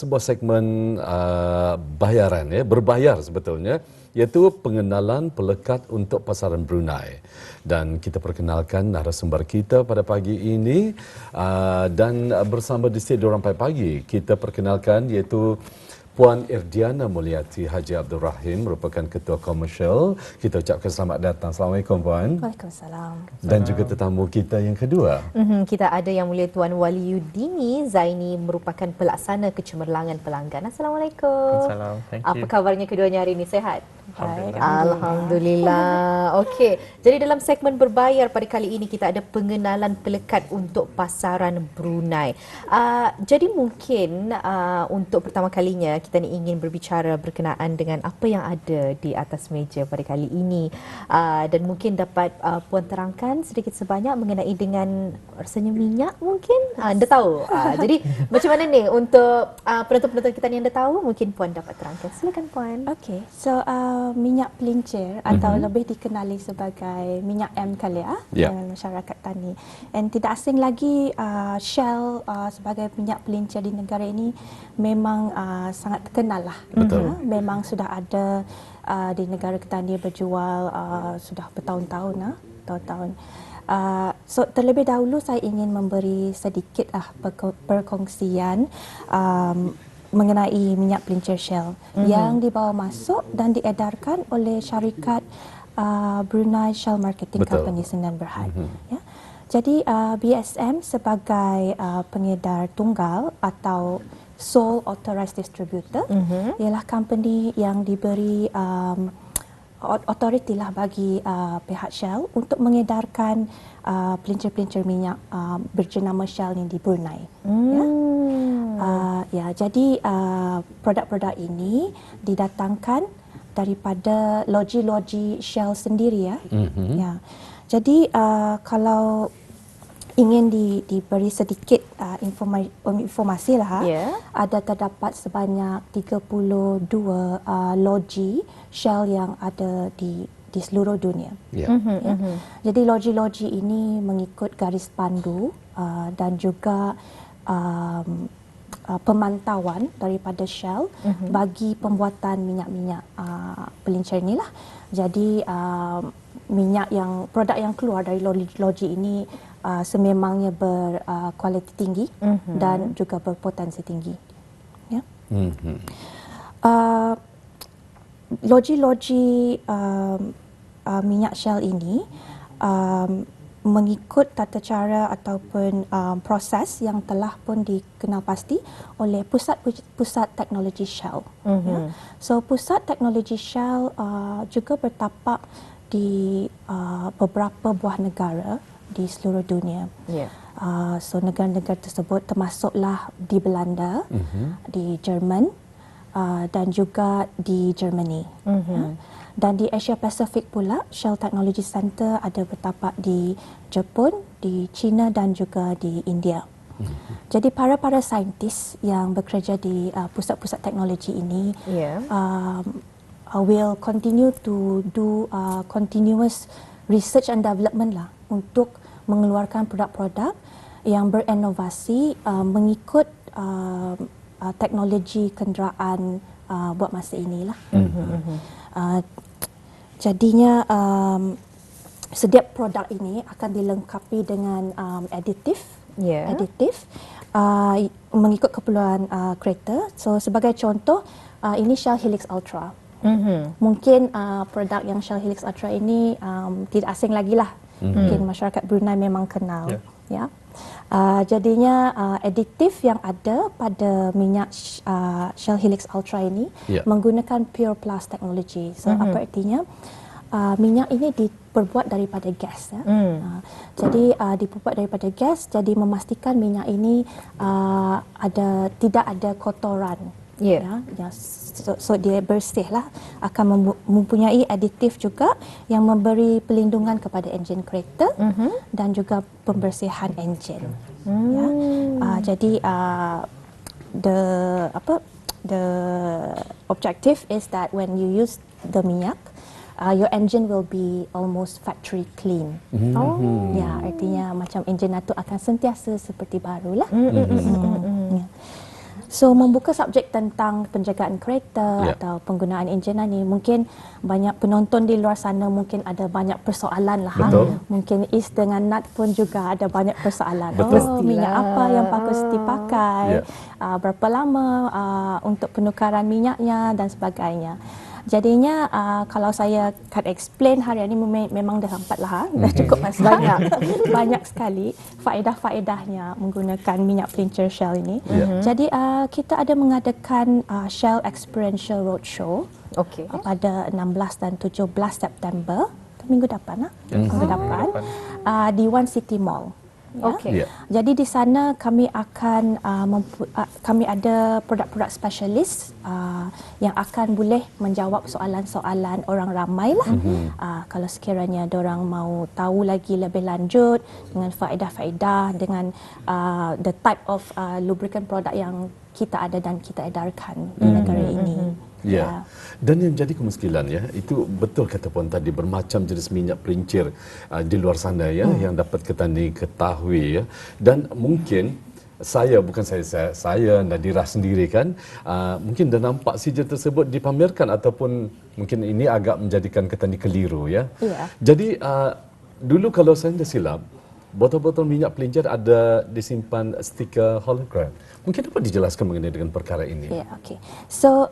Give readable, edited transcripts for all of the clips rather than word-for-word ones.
sebuah segmen bayaran, ya, berbayar sebetulnya, iaitu pengenalan pelekat untuk pasaran Brunei. Dan kita perkenalkan narasumber kita pada pagi ini, dan bersama di studio Rampai Pagi kita perkenalkan iaitu Puan Irdiana Mulyati Haji Abdul Rahim, merupakan Ketua Komersial. Kita ucapkan selamat datang. Assalamualaikum Puan. Waalaikumsalam. Dan juga tetamu kita yang kedua. Kita ada Yang Mulia Tuan Waliuddini Zaini, merupakan Pelaksana Kecemerlangan Pelanggan. Assalamualaikum. Thank you. Apa kabarnya keduanya hari ini? Sehat? Alhamdulillah. Alhamdulillah. Okey. Jadi dalam segmen berbayar pada kali ini kita ada pengenalan pelekat untuk pasaran Brunei. Jadi mungkin untuk pertama kalinya kita ni ingin berbicara berkenaan dengan apa yang ada di atas meja pada kali ini, dan mungkin dapat Puan terangkan sedikit sebanyak mengenai dengan rasanya minyak mungkin. Anda tahu. Jadi macam mana ni untuk penonton-penonton kita ni yang anda tahu, mungkin Puan dapat terangkan. Silakan Puan. Okey, so minyak pelincir atau lebih dikenali sebagai minyak M Kalia dalam masyarakat tani. Dan tidak asing lagi Shell sebagai minyak pelincir di negara ini memang sangat terkenal lah. Betul. Memang sudah ada di negara kita ni berjual sudah bertahun-tahun. So terlebih dahulu saya ingin memberi sedikit perkongsian mengenai minyak pelincir Shell yang dibawa masuk dan diedarkan oleh syarikat Brunei Shell Marketing Company Sdn Bhd. Ya. Jadi BSM sebagai pengedar tunggal atau sole authorized distributor ialah company yang diberi authority lah bagi pihak Shell untuk mengedarkan pelincir-pelincir minyak berjenama Shell ni di Brunei. Jadi produk-produk ini didatangkan daripada loji-loji Shell sendiri, ya. Ya. Jadi kalau ingin diberi sedikit informasi lah, ada terdapat sebanyak 32 loji Shell yang ada di seluruh dunia. Jadi loji-loji ini mengikut garis pandu dan juga pemantauan daripada Shell bagi pembuatan minyak-minyak pelincir inilah. Jadi produk yang keluar dari loji ini sememangnya berkualiti tinggi dan juga berpotensi tinggi. Ya. Loji-loji minyak Shell ini mengikut tata cara ataupun proses yang telah pun dikenal pasti oleh pusat teknologi Shell. Ya. So pusat teknologi Shell juga bertapak di beberapa buah negara di seluruh dunia. So negara-negara tersebut termasuklah di Belanda, di Jerman, dan juga di Germany. Ya. Dan di Asia Pasifik pula, Shell Technology Center ada bertapak di Jepun, di China dan juga di India. Jadi para saintis yang bekerja di pusat-pusat teknologi ini will continue to do continuous research and development lah untuk mengeluarkan produk-produk yang berinovasi mengikut teknologi kenderaan buat masa inilah. Jadinya setiap produk ini akan dilengkapi dengan aditif mengikut keperluan kereta. So sebagai contoh, ini Shell Helix Ultra. Mungkin produk yang Shell Helix Ultra ini tidak asing lagi lah. Mungkin masyarakat Brunei memang kenal. Ya. Jadinya aditif yang ada pada minyak Shell Helix Ultra ini menggunakan Pure Plus teknologi. So apa artinya? Minyak ini diperbuat daripada gas. Ya. Jadi diperbuat daripada gas, jadi memastikan minyak ini tidak ada kotoran. Ya, so dia bersih lah, akan mempunyai aditif juga yang memberi pelindungan kepada enjin kereta dan juga pembersihan enjin. Ya. Jadi the objective is that when you use the minyak, your engine will be almost factory clean. Ya, artinya macam enjin itu akan sentiasa seperti barulah. So membuka subjek tentang penjagaan kereta Ya. atau penggunaan enjin ni, mungkin banyak penonton di luar sana mungkin ada banyak persoalan lah. Betul. Mungkin is dengan nut pun juga ada banyak persoalan. Betul. Oh, minyak apa yang bagus dipakai, Ya. berapa lama untuk penukaran minyaknya dan sebagainya. Jadinya kalau saya akan explain hari ini memang dah sempat lah, dah cukup banyak sekali faedah-faedahnya menggunakan minyak pelincir Shell ini. Jadi kita ada mengadakan Shell Experiential Roadshow Okey. pada 16 dan 17 September minggu depan minggu depan di One City Mall. Ya. Okey. Ya. Jadi di sana kami akan kami ada produk-produk spesialis yang akan boleh menjawab soalan-soalan orang ramai lah. Kalau sekiranya orang mau tahu lagi lebih lanjut dengan faedah-faedah dengan the type of lubricant product yang kita ada dan kita edarkan di negara ini. Ya. Dan yang jadi kemuskilan ya, itu betul kata puan tadi, bermacam jenis minyak pelincir di luar sana ya yang dapat kita ni ketahui ya. Dan mungkin saya Nadira sendiri kan mungkin dah nampak sijil tersebut dipamerkan ataupun mungkin ini agak menjadikan kita ni keliru ya. Ya. Jadi dulu kalau saya tidak silap, botol-botol minyak pelincir ada disimpan stiker hologram. Mungkin dapat dijelaskan mengenai dengan perkara ini? Ya, okey. So,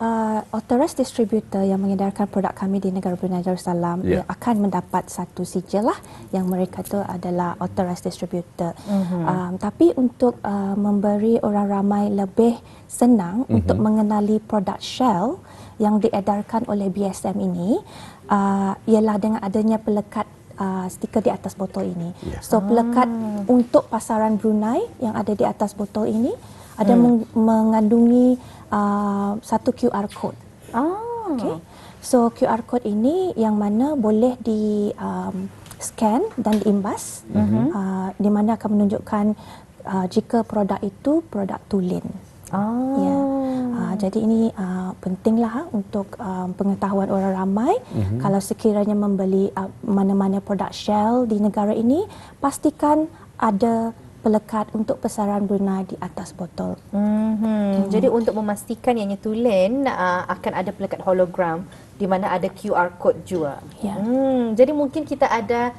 authorized distributor yang mengedarkan produk kami di negara Brunei Darussalam akan mendapat satu sijil lah yang mereka tu adalah authorized distributor. Tapi untuk memberi orang ramai lebih senang untuk mengenali produk Shell yang diedarkan oleh BSM ini, ialah dengan adanya pelekat stiker di atas botol ini. So pelekat untuk pasaran Brunei yang ada di atas botol ini ada mengandungi satu QR code. Okay. So QR code ini yang mana boleh di scan dan diimbas, di mana akan menunjukkan jika produk itu produk tulen. Ya. Jadi ini pentinglah untuk pengetahuan orang ramai. Kalau sekiranya membeli mana-mana produk Shell di negara ini, pastikan ada pelekat untuk pasaran Brunei di atas botol. Jadi untuk memastikan ianya tulen, akan ada pelekat hologram di mana ada QR code juga. Ya. Jadi mungkin kita ada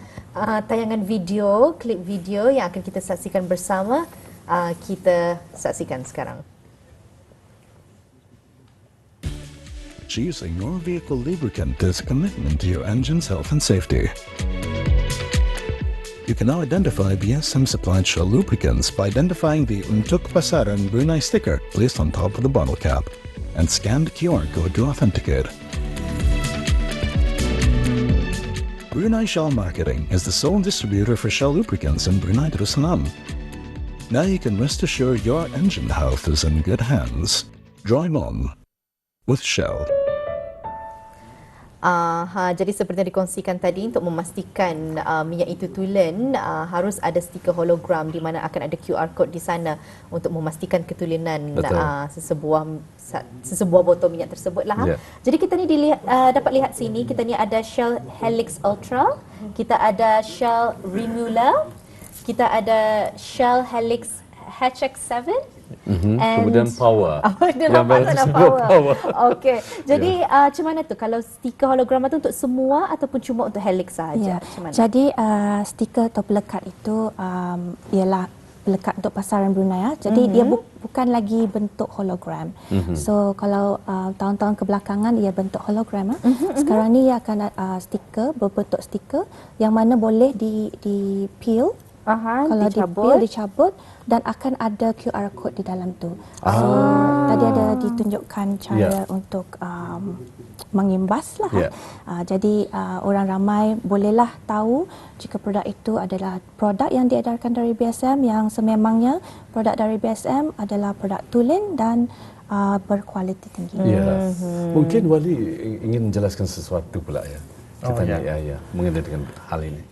tayangan video, klip video yang akan kita saksikan bersama. Kita saksikan sekarang. Choosing your vehicle lubricant is a commitment to your engine's health and safety. You can now identify BSM supplied Shell lubricants by identifying the Untuk Pasaran Brunei sticker placed on top of the bottle cap and scan the QR code to authenticate. Brunei Shell Marketing is the sole distributor for Shell lubricants in Brunei Darussalam. Now you can rest assured your engine health is in good hands. Drive on with Shell. Jadi seperti yang dikongsikan tadi, untuk memastikan minyak itu tulen, harus ada stiker hologram di mana akan ada QR code di sana untuk memastikan ketulenan sesebuah botol minyak tersebut lah. Jadi kita ni dapat lihat sini, kita ni ada Shell Helix Ultra, kita ada Shell Remula, kita ada Shell Helix HX7. Kemudian power. Dia nampak tak power. Okey. Jadi macam mana tu kalau stiker hologram itu untuk semua ataupun cuma untuk Helix sahaja? Jadi stiker atau pelekat itu ialah pelekat untuk pasaran Brunei. Jadi dia bukan lagi bentuk hologram. So kalau tahun-tahun kebelakangan ia bentuk hologram. Sekarang ni ia akan stiker berbentuk stiker yang mana boleh di peel. Kalau dicabut dan akan ada QR code di dalam tu. So tadi ada ditunjukkan cara untuk mengimbas lah. Jadi orang ramai bolehlah tahu jika produk itu adalah produk yang diedarkan dari BSM yang sememangnya produk dari BSM adalah produk tulen dan berkualiti tinggi. Mungkin Wali ingin menjelaskan sesuatu pula ya. Mengenai dengan hal ini.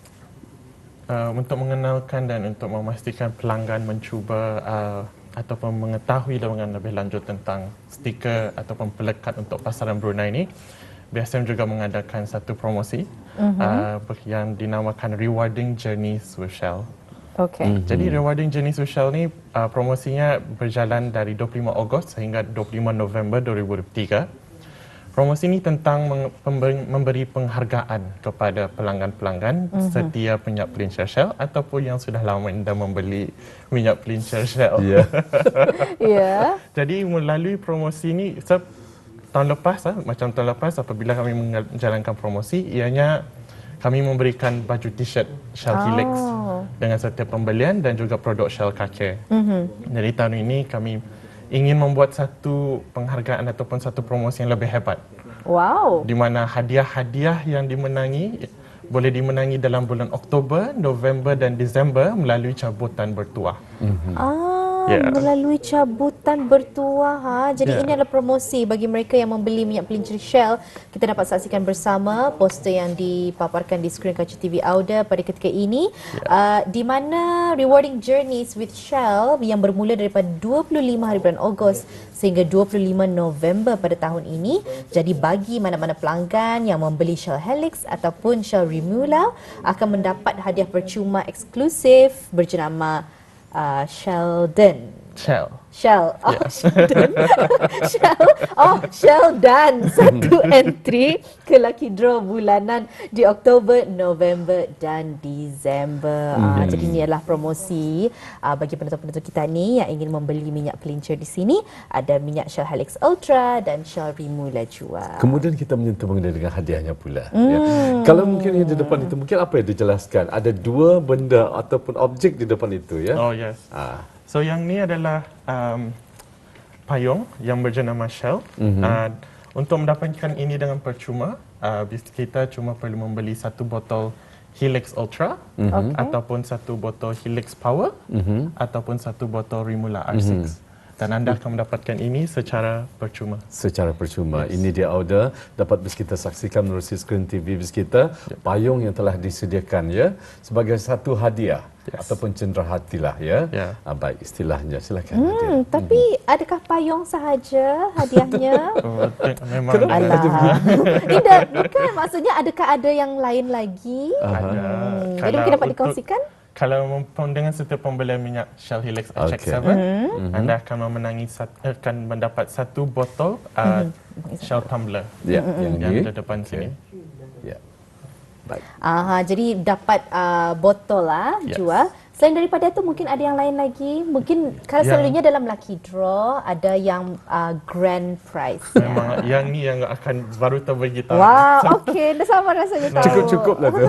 Untuk mengenalkan dan untuk memastikan pelanggan mencuba ataupun mengetahui lebih lanjut tentang stiker ataupun pelekat untuk pasaran Brunei ini, BSM juga mengadakan satu promosi yang dinamakan Rewarding Journeys with Shell. Okey. Jadi rewarding journey sosial ni promosinya berjalan dari 25 Ogos sehingga 25 November 2023. Promosi ini tentang memberi penghargaan kepada pelanggan-pelanggan setia minyak pelincir Shell ataupun yang sudah lama dah membeli minyak pelincir Shell. Ya. Ya. Jadi melalui promosi ini, tahun lepas, macam tahun lepas apabila kami menjalankan promosi, ianya kami memberikan baju t-shirt Shell Helix dengan setiap pembelian dan juga produk Shell Car Care. Jadi tahun ini kami ingin membuat satu penghargaan ataupun satu promosi yang lebih hebat. Wow. Di mana hadiah-hadiah yang dimenangi boleh dimenangi dalam bulan Oktober, November dan Disember melalui cabutan bertuah. Melalui cabutan bertuah. Jadi ini adalah promosi bagi mereka yang membeli minyak pelincir Shell. Kita dapat saksikan bersama poster yang dipaparkan di skrin Kaca TV Auda pada ketika ini, di mana rewarding journeys with Shell yang bermula daripada 25 hari bulan Ogos sehingga 25 November pada tahun ini. Jadi bagi mana-mana pelanggan yang membeli Shell Helix ataupun Shell Remula akan mendapat hadiah percuma eksklusif berjenama Sheldon. Shell. Sheldon. Shell dan satu entry ke lucky draw bulanan di Oktober, November dan Disember. Jadi ini adalah promosi bagi penonton-penonton kita ni yang ingin membeli minyak pelincir di sini. Ada minyak Shell Helix Ultra dan Shell Remula juga. Kemudian kita menyentuh mengenai dengan hadiahnya pula. Ya. Kalau mungkin yang di depan itu, mungkin apa yang dijelaskan? Ada dua benda ataupun objek di depan itu, ya? Oh yes. So yang ni adalah payung yang berjenama Shell. Untuk mendapatkan ini dengan percuma, kita cuma perlu membeli satu botol Helix Ultra ataupun satu botol Helix Power ataupun satu botol Remula R6. Dan anda akan mendapatkan ini secara percuma. Secara percuma. Ini dia Auda, dapat bis kita saksikan melalui skrin TV bis kita, payung yang telah disediakan ya sebagai satu hadiah ataupun cenderahatilah ya. Baik istilahnya, silakan. Tapi adakah payung sahaja hadiahnya? Memang Tidak, bukan. Maksudnya adakah ada yang lain lagi? ada. Jadi mungkin dapat dikongsikan? Kalau dengan setiap pembelian minyak Shell Helix HX7, anda akan mendapat satu botol Shell Tumbler yang di depan sini. Ya. Baik. Jadi dapat botol jual. Selain daripada itu mungkin ada yang lain lagi. Mungkin kalau selalunya dalam lucky draw ada yang grand prize. Memang yang ni yang akan baru terbagi tahu. Wow, okey. Dah sama rasanya tahu. Cukup lah tu.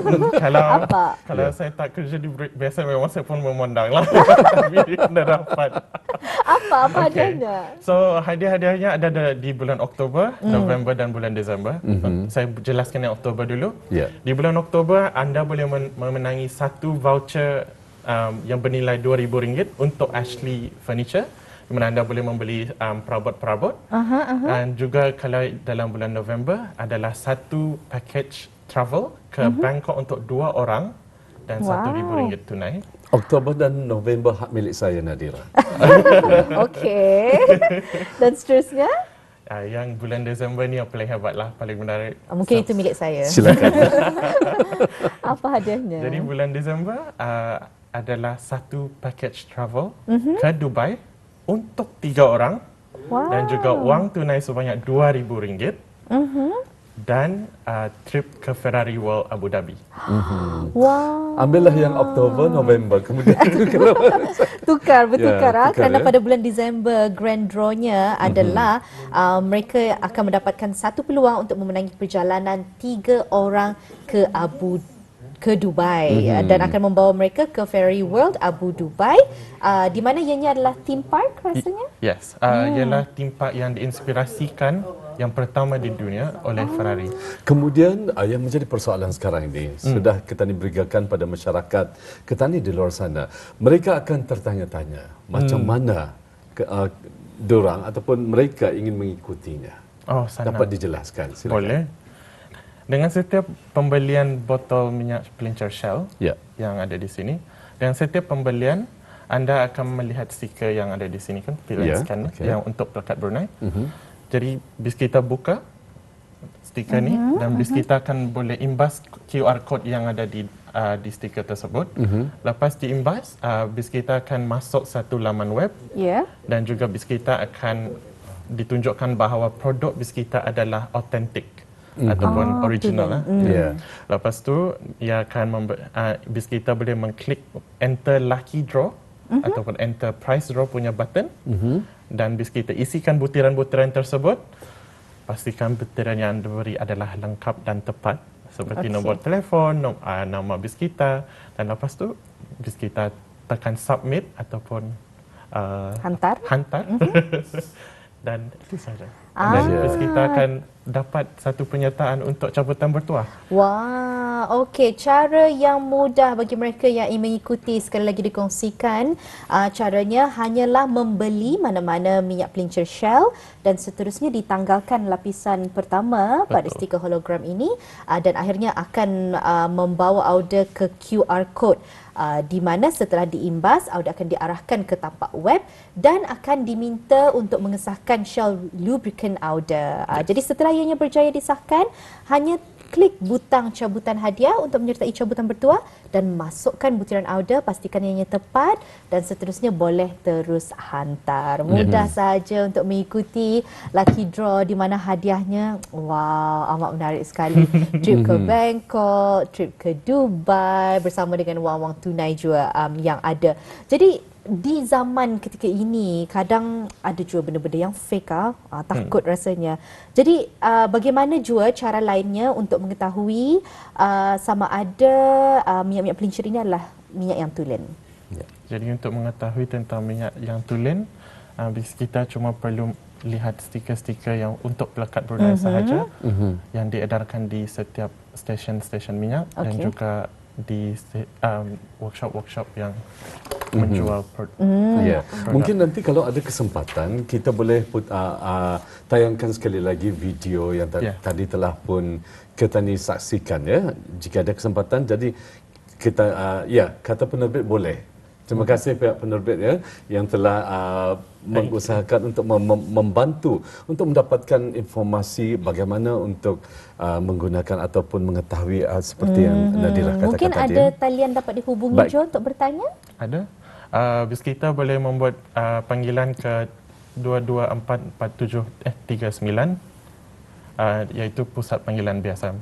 Kalau saya tak kerja di break biasa memang saya pun memandang lah. Tapi dah dapat. Apa hadiahnya? So hadiah-hadiahnya ada di bulan Oktober, November dan bulan Disember. Saya jelaskan yang Oktober dulu. Di bulan Oktober anda boleh memenangi satu voucher yang bernilai RM2,000 untuk Ashley Furniture, di mana anda boleh membeli perabot-perabot. Dan juga kalau dalam bulan November adalah satu package travel ke Bangkok untuk 2 orang dan RM1,000 tunai. Oktober dan November hak milik saya, Nadira. Okey. Dan seterusnya? Yang bulan Disember ni yang paling hebat lah, paling menarik. Mungkin itu milik saya. Silakan. Apa hadiahnya? Jadi bulan Disember adalah satu package travel ke Dubai untuk 3 orang dan juga wang tunai sebanyak RM2,000 dan trip ke Ferrari World Abu Dhabi. Wow. Ambillah yang Oktober, November, kemudian bertukar kerana pada bulan Disember grand draw-nya adalah mereka akan mendapatkan satu peluang untuk memenangi perjalanan 3 orang ke Dubai dan akan membawa mereka ke Ferrari World Abu Dhabi, di mana ianya adalah theme park rasanya. Yes, ialah theme park yang diinspirasikan yang pertama di dunia oleh Ferrari. Kemudian yang menjadi persoalan sekarang ini, sudah kita berikan pada masyarakat Ketani di luar sana, mereka akan tertanya-tanya macam mana dorang ataupun mereka ingin mengikutinya. Dapat dijelaskan, silakan. Boleh. Dengan setiap pembelian botol minyak pelincir Shell yang ada di sini, dengan setiap pembelian anda akan melihat stiker yang ada di sini kan, peel and scan yang untuk pelekat Brunei. Jadi bis kita buka stiker ni dan bis kita akan boleh imbas QR code yang ada di di stiker tersebut. Lepas diimbas, BIS kita akan masuk satu laman web Ya. dan juga BIS kita akan ditunjukkan bahawa produk BIS kita adalah autentik ataupun original. Ya. Lepas tu, ia akan BIS kita boleh mengklik enter lucky draw ataupun enter prize draw punya button dan BIS kita isikan butiran-butiran tersebut. Pastikan butiran yang diberi adalah lengkap dan tepat seperti nombor telefon, nama BIS kita, dan lepas tu BIS kita tekan submit ataupun Hantar. Dan itu saja. Dan BIS kita akan dapat satu penyertaan untuk cabutan bertuah. Wah, okey. Cara yang mudah bagi mereka yang ingin mengikuti, sekali lagi dikongsikan, caranya hanyalah membeli mana-mana minyak pelincir Shell dan seterusnya ditanggalkan lapisan pertama pada stiker hologram ini dan akhirnya akan membawa Auda ke QR code. Di mana setelah diimbas, Auda akan diarahkan ke tapak web dan akan diminta untuk mengesahkan Shell lubricant Auda. Jadi setelah ianya berjaya disahkan, hanya klik butang cabutan hadiah untuk menyertai cabutan bertuah dan masukkan butiran Auda, pastikan ianya tepat dan seterusnya boleh terus hantar. Mudah saja untuk mengikuti lucky draw di mana hadiahnya, wow, amat menarik sekali. Trip ke Bangkok, trip ke Dubai bersama dengan wang-wang tunai juga yang ada. Jadi di zaman ketika ini kadang ada juga benda-benda yang fake takut rasanya. Jadi bagaimana juga cara lainnya untuk mengetahui sama ada minyak-minyak pelincir ini adalah minyak yang tulen? Jadi untuk mengetahui tentang minyak yang tulen, BIS kita cuma perlu lihat stiker-stiker yang untuk pelekat Brunei sahaja yang diedarkan di setiap stesen-stesen minyak dan juga di workshop-workshop yang menjual Ya. Mungkin nanti kalau ada kesempatan kita boleh tayangkan sekali lagi video yang tadi telah pun kita ni saksikan ya. Jika ada kesempatan, jadi kita kata penerbit boleh. Terima kasih pihak penerbit ya yang telah mengusahakan untuk membantu untuk mendapatkan informasi bagaimana untuk menggunakan ataupun mengetahui seperti yang Nadira katakan mungkin tadi. Mungkin ada talian dapat dihubungi Jo untuk bertanya? Ada. BIS kita boleh membuat panggilan ke 2244739 iaitu pusat panggilan biasa.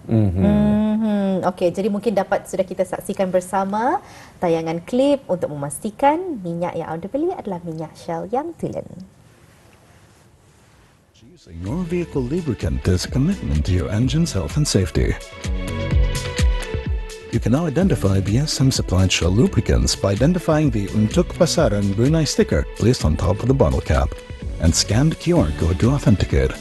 Okey, jadi mungkin sudah kita saksikan bersama tayangan klip untuk memastikan minyak yang Auda beli adalah minyak Shell yang tulen. Choosing your vehicle lubricant is a commitment to your engine's health and safety. You can now identify BSM supplied Shell lubricants by identifying the Untuk Pasaran Brunei sticker placed on top of the bottle cap and scan the QR code to authenticate.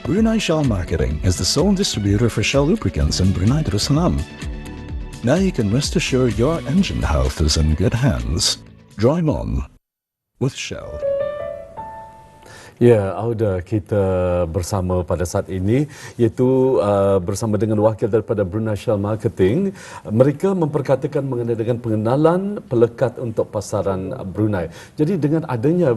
Brunei Shell Marketing is the sole distributor for Shell lubricants in Brunei Darussalam. Now you can rest assured your engine health is in good hands. Drive on with Shell. Ya, Auda, kita bersama pada saat ini iaitu bersama dengan wakil daripada Brunei Shell Marketing. Mereka memperkatakan mengenai dengan pengenalan pelekat untuk pasaran Brunei. Jadi dengan adanya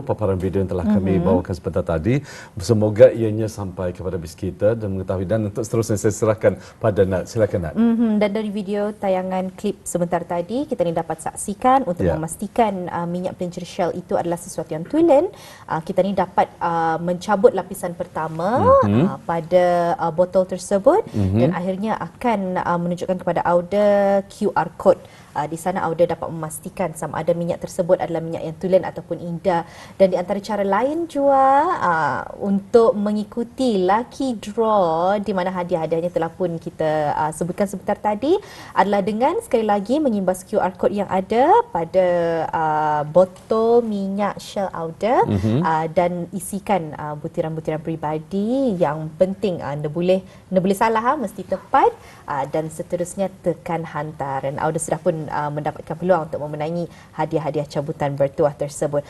paparan video yang telah kami bawakan sebentar tadi, semoga ianya sampai kepada BIS kita dan mengetahui. Dan untuk seterusnya saya serahkan pada Nat. Silakan Nat. Dan dari video tayangan klip sebentar tadi, kita ni dapat saksikan untuk memastikan minyak pelincir Shell itu adalah sesuatu yang tulen. Kita ni dapat mencabut lapisan pertama pada botol tersebut dan akhirnya akan menunjukkan kepada Auda QR code. Di sana Auda dapat memastikan sama ada minyak tersebut adalah minyak yang tulen ataupun indah. Dan di antara cara lain juga untuk mengikuti lucky draw di mana hadiah-hadiahnya telah pun kita sebutkan sebentar tadi adalah dengan sekali lagi mengimbas QR code yang ada pada botol minyak Shell Auda dan isikan butiran-butiran peribadi yang penting. Anda boleh salah, mesti tepat dan seterusnya tekan hantar. Dan Auda sudah pun pun mendapatkan peluang untuk memenangi hadiah-hadiah cabutan bertuah tersebut.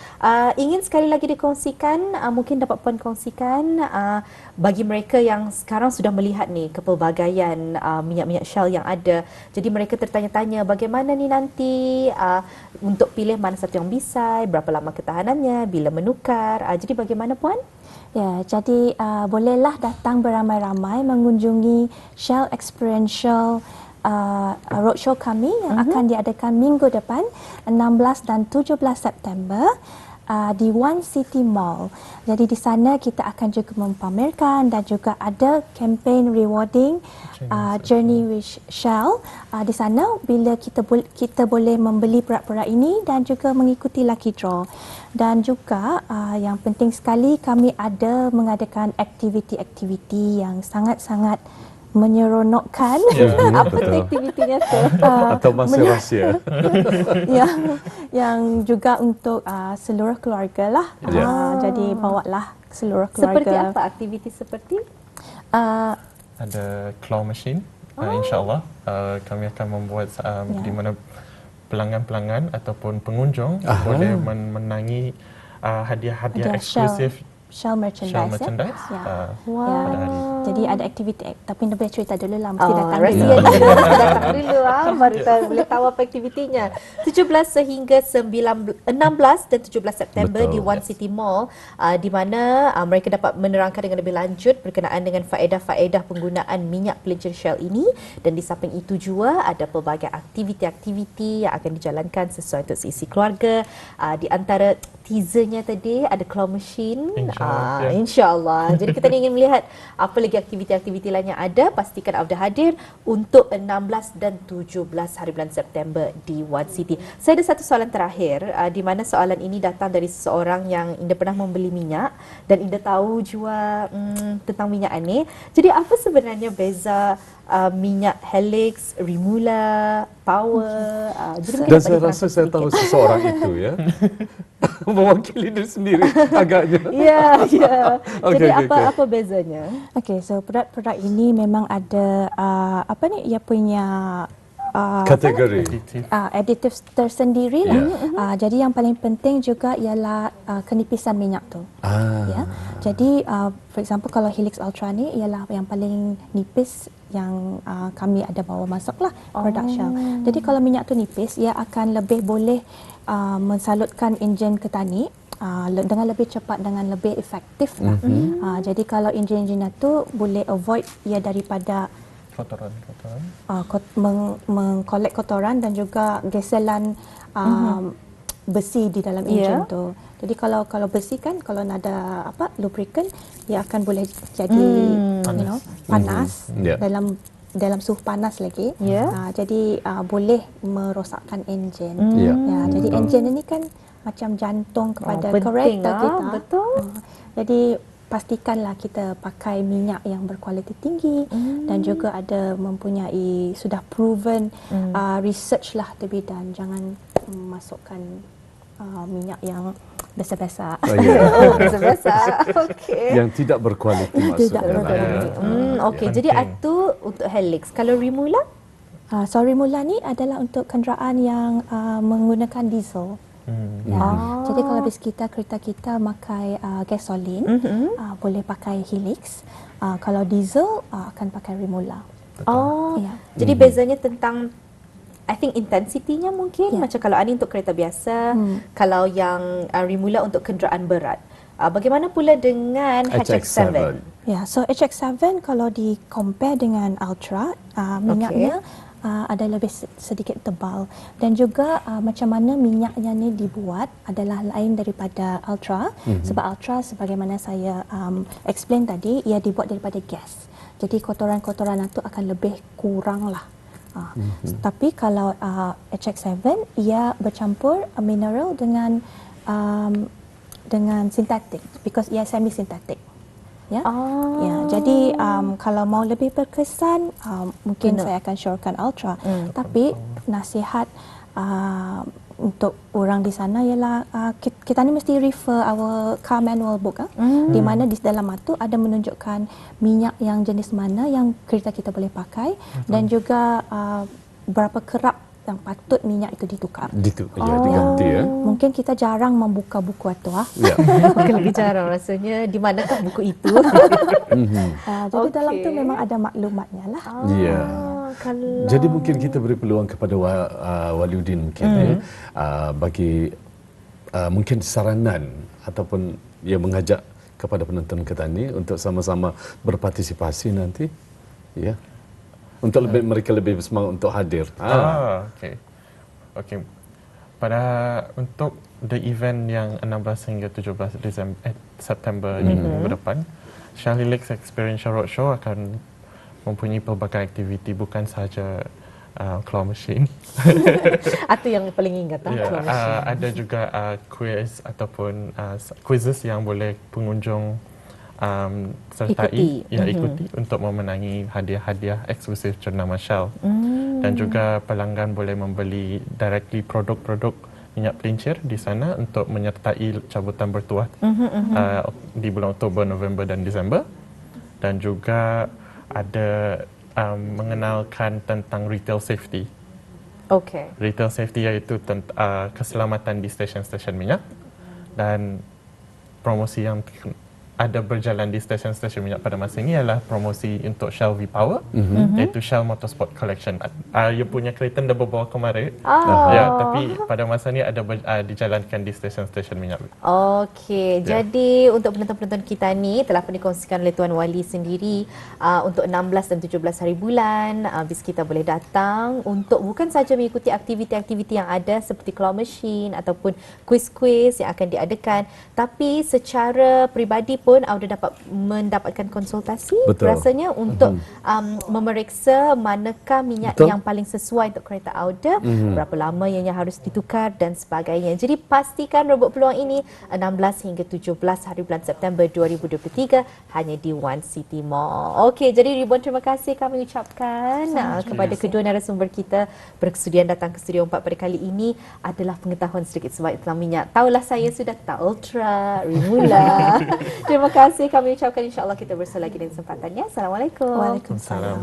Ingin sekali lagi dikongsikan, mungkin dapat Puan kongsikan bagi mereka yang sekarang sudah melihat ni kepelbagaian minyak-minyak Shell yang ada. Jadi mereka tertanya-tanya bagaimana ni nanti untuk pilih mana satu yang bisai, berapa lama ketahanannya, bila menukar. Jadi bagaimana Puan? Ya, jadi bolehlah datang beramai-ramai mengunjungi Shell Experiential roadshow kami yang akan diadakan minggu depan 16 dan 17 September di One City Mall. Jadi di sana kita akan juga mempamerkan dan juga ada campaign rewarding Journey with Shell. Di sana bila kita boleh membeli produk-produk ini dan juga mengikuti lucky draw. Dan juga yang penting sekali kami ada mengadakan aktiviti-aktiviti yang sangat-sangat menyeronokkan. Apa tu betul. aktivitinya tu? Atau masih rahsia? yang juga untuk seluruh keluarga lah. Jadi bawalah seluruh keluarga. Seperti apa aktiviti seperti? Ada claw machine, insyaAllah. Kami akan membuat di mana pelanggan-pelanggan ataupun pengunjung boleh menangi hadiah-hadiah eksklusif Shell merchandise. Shell merchandise. Ya. Pada hari itu. Jadi ada aktiviti, tapi nak boleh cerita dulu lah, mesti datang rahsia dulu. dulu. Mesti datang dulu baru kita boleh tahu apa aktivitinya. 17 sehingga 16 dan 17 September Betul. di One City Mall, di mana mereka dapat menerangkan dengan lebih lanjut berkenaan dengan faedah-faedah penggunaan minyak pelincir Shell ini, dan di samping itu juga ada pelbagai aktiviti-aktiviti yang akan dijalankan sesuai untuk seisi keluarga. Di antara teasernya tadi ada claw machine. InsyaAllah, ya. InsyaAllah. Jadi kita ingin melihat apa lagi aktiviti-aktiviti lain yang ada. Pastikan anda hadir untuk 16 dan 17 hari bulan September di One City. Saya ada satu soalan terakhir, di mana soalan ini datang dari seseorang yang Indah pernah membeli minyak dan Indah tahu juga tentang minyak ni. Jadi apa sebenarnya beza minyak Helix, Rimula, Power? Jadi mungkin Dan dapat saya diterangkan rasa saya tahu sedikit. seseorang itu ya. Mewakili diri sendiri agaknya. Ya, ya. Jadi Okey, okey. apa bezanya? Okey, so produk-produk ini memang ada ia punya Kategori. Additive. additive tersendiri lah. Ya. Jadi yang paling penting juga ialah kenipisan minyak tu. Ya. Jadi for example kalau Helix Ultra ni ialah yang paling nipis yang kami ada bawa masuklah produk Shell. Jadi kalau minyak tu nipis, ia akan lebih boleh mensalutkan enjin ketani dengan lebih cepat, dengan lebih efektif lah. Jadi kalau enjin-enjin tu boleh avoid ia daripada Kotoran. mengkolek kotoran dan juga geselan besi di dalam enjin tu. Jadi kalau besi kan, kalau ada lubricant, ia akan boleh jadi panas Ya. dalam suhu panas lagi. Ya. Jadi boleh merosakkan enjin. Ya. Jadi Betul. enjin ini kan macam jantung kepada penting kereta kita. betul. Jadi pastikanlah kita pakai minyak yang berkualiti tinggi dan juga ada mempunyai sudah proven research lah di bidang. Jangan masukkan minyak yang biasa-biasa. Oh, ya. Biasa-biasa. Okey. Yang tidak berkualiti maksudnya. Tidak berkualiti. Okey, jadi itu untuk Helix. Kalau Rimula? So Rimula ni adalah untuk kenderaan yang menggunakan diesel. Jadi kalau bis kereta kita pakai gasolin, boleh pakai Helix. Kalau diesel akan pakai Rimula. Oh. Ya. Jadi bezanya tentang I think intensitinya mungkin Ya. macam kalau Ani untuk kereta biasa, kalau yang Rimula untuk kenderaan berat. Bagaimana pula dengan HX7? Ya, so HX7 kalau di compare dengan Ultra, minyaknya ada lebih sedikit tebal, dan juga macam mana minyaknya ni dibuat adalah lain daripada Ultra. Sebab Ultra sebagaimana saya explain tadi, ia dibuat daripada gas. Jadi kotoran-kotoran itu akan lebih kurang lah. Tapi kalau HX7 ia bercampur mineral dengan sintetik, because ia semi sintetik. Ya. Ya, jadi kalau mau lebih berkesan, mungkin saya akan syorkan Ultra. Tapi nasihat untuk orang di sana ialah kita ni mesti refer our car manual book, di mana di dalam itu ada menunjukkan minyak yang jenis mana yang kereta kita boleh pakai, dan juga berapa kerap yang patut minyak itu ditukar. Diganti ya. Mungkin kita jarang membuka buku itu. Ya. Mungkin lebih jarang rasanya. Di manakah buku itu? Jadi dalam tu memang ada maklumatnya lah. Ya. Kalau Jadi mungkin kita beri peluang kepada Waliuddin mungkin bagi mungkin saranan ataupun mengajak kepada penonton kita ni untuk sama-sama berpartisipasi nanti, ya, untuk mereka lebih bersemangat untuk hadir. Okey. Untuk the event yang 16 hingga 17 September minggu depan, Shell Helix Experiential Roadshow akan mempunyai pelbagai aktiviti, bukan sahaja claw machine. atau yang paling ingat claw machine. Ada juga quiz ataupun quizzes yang boleh pengunjung sertai ikuti untuk memenangi hadiah-hadiah eksklusif jenama Shell. Dan juga pelanggan boleh membeli directly produk-produk minyak pelincir di sana untuk menyertai cabutan bertuah di bulan Oktober, November dan Disember. Dan juga ada mengenalkan tentang retail safety. Okey. Retail safety iaitu keselamatan di stesen-stesen minyak, dan promosi yang ada berjalan di stesen-stesen minyak pada masa ini adalah promosi untuk Shell V-Power, iaitu Shell Motorsport Collection. Ia punya kereta dah berbawa kemarin, tapi pada masa ini ada dijalankan di stesen-stesen minyak. Okey, jadi untuk penonton-penonton kita ni telah pun dikongsikan oleh Tuan Wali sendiri untuk 16 dan 17 hari bulan, kita boleh datang untuk bukan saja mengikuti aktiviti-aktiviti yang ada seperti claw machine ataupun kuis-kuis yang akan diadakan, tapi secara peribadi pun Auda dapat mendapatkan konsultasi. Betul. Rasanya untuk memeriksa manakah minyak yang paling sesuai untuk kereta Auda, berapa lama yang harus ditukar dan sebagainya. Jadi pastikan rebut peluang ini 16 hingga 17 hari bulan September 2023 hanya di One City Mall. Okey, jadi ribuan terima kasih kami ucapkan kepada kedua narasumber kita berkesudian datang ke Studio 4 pada kali ini. Adalah pengetahuan sedikit sebanyak tentang minyak. Taulah saya sudah tak Ultra, Rimula. Terima kasih kami ucapkan, insya-Allah kita bersua lagi di kesempatannya. Assalamualaikum. Waalaikumsalam.